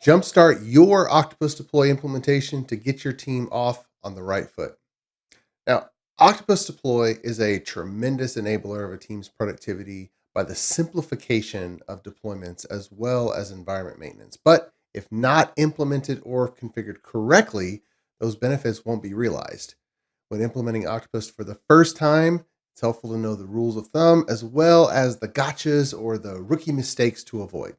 Jumpstart your Octopus Deploy implementation to get your team off on the right foot. Now, Octopus Deploy is a tremendous enabler of a team's productivity by the simplification of deployments as well as environment maintenance. But if not implemented or configured correctly, those benefits won't be realized. When implementing Octopus for the first time, it's helpful to know the rules of thumb as well as the gotchas or the rookie mistakes to avoid.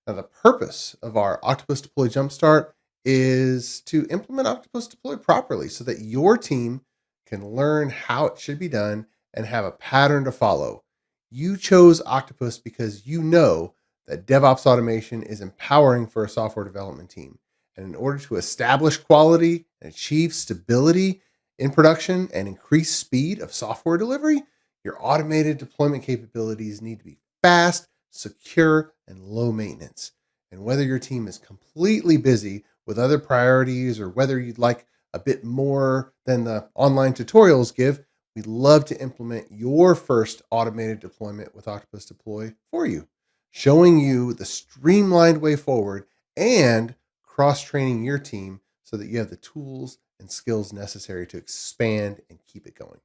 Now, the purpose of our Octopus Deploy Jumpstart is to implement Octopus Deploy properly so that your team can learn how it should be done and have a pattern to follow. You chose Octopus because you know that DevOps automation is empowering for a software development team. And in order to establish quality and achieve stability in production and increase speed of software delivery, your automated deployment capabilities need to be fast, secure, and low maintenance. And whether your team is completely busy with other priorities or whether you'd like a bit more than the online tutorials give, we'd love to implement your first automated deployment with Octopus Deploy for you, showing you the streamlined way forward and cross-training your team so that you have the tools and skills necessary to expand and keep it going.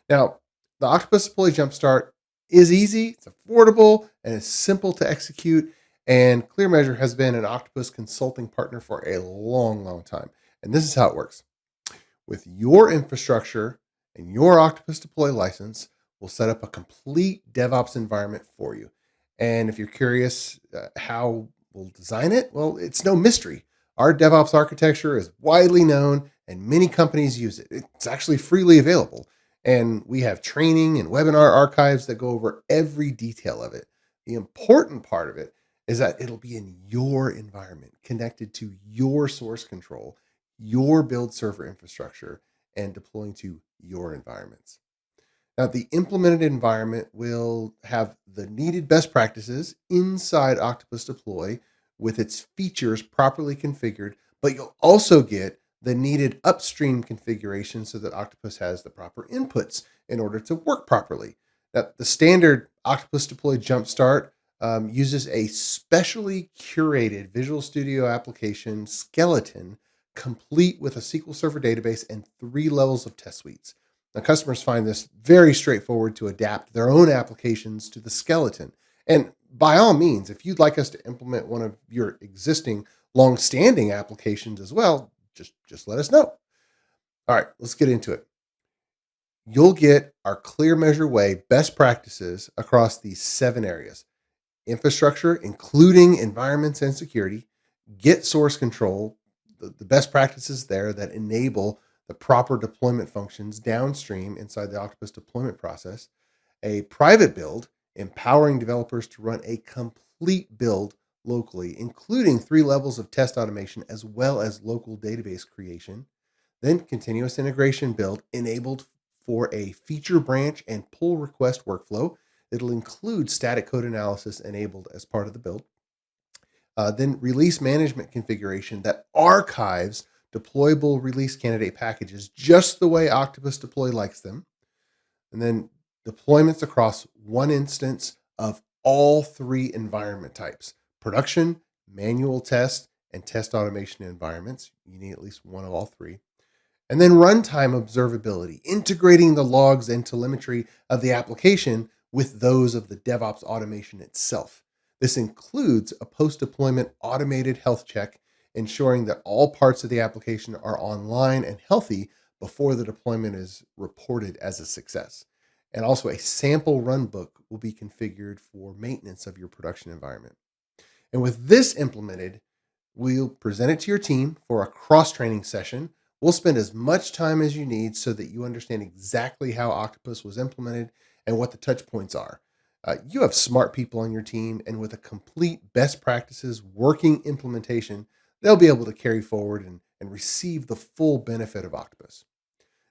Now, the Octopus Deploy Jumpstart is easy, it's affordable, and it's simple to execute. And ClearMeasure has been an Octopus consulting partner for a long, long time. And this is how it works. With your infrastructure and your Octopus Deploy license, we'll set up a complete DevOps environment for you. And if you're curious how we'll design it, well, it's no mystery. Our DevOps architecture is widely known and many companies use it. It's actually freely available. And we have training and webinar archives that go over every detail of it. The important part of it is that it'll be in your environment, connected to your source control, your build server infrastructure, and deploying to your environments. Now, the implemented environment will have the needed best practices inside Octopus Deploy with its features properly configured, but you'll also get the needed upstream configuration so that Octopus has the proper inputs in order to work properly. Now, the standard Octopus Deploy Jumpstart uses a specially curated Visual Studio application skeleton complete with a SQL Server database and 3 levels of test suites. Now, customers find this very straightforward to adapt their own applications to the skeleton. And by all means, if you'd like us to implement one of your existing long-standing applications as well, just let us know. All right, let's get into it. You'll get our ClearMeasure way best practices across these 7 areas: infrastructure, including environments and security; Git source control, the best practices there that enable the proper deployment functions downstream inside the Octopus deployment process; a private build, empowering developers to run a complete build locally, including 3 levels of test automation as well as local database creation; then continuous integration build enabled for a feature branch and pull request workflow. It'll include static code analysis enabled as part of the build. Then release management configuration that archives deployable release candidate packages just the way Octopus Deploy likes them. And then deployments across one instance of all 3 environment types: production, manual test, and test automation environments. You need at least one of all 3. And then runtime observability, integrating the logs and telemetry of the application with those of the DevOps automation itself. This includes a post-deployment automated health check, ensuring that all parts of the application are online and healthy before the deployment is reported as a success. And also a sample run book will be configured for maintenance of your production environment. And with this implemented, we'll present it to your team for a cross-training session. We'll spend as much time as you need so that you understand exactly how Octopus was implemented and what the touch points are. You have smart people on your team, and with a complete best practices working implementation, they'll be able to carry forward and receive the full benefit of Octopus.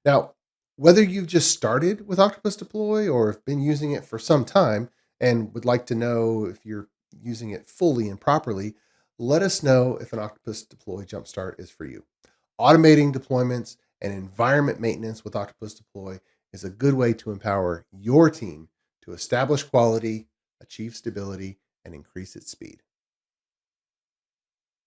Now, whether you've just started with Octopus Deploy or have been using it for some time and would like to know if you're using it fully and properly, let us know if an Octopus Deploy Jumpstart is for you. Automating deployments and environment maintenance with Octopus Deploy is a good way to empower your team to establish quality, achieve stability, and increase its speed.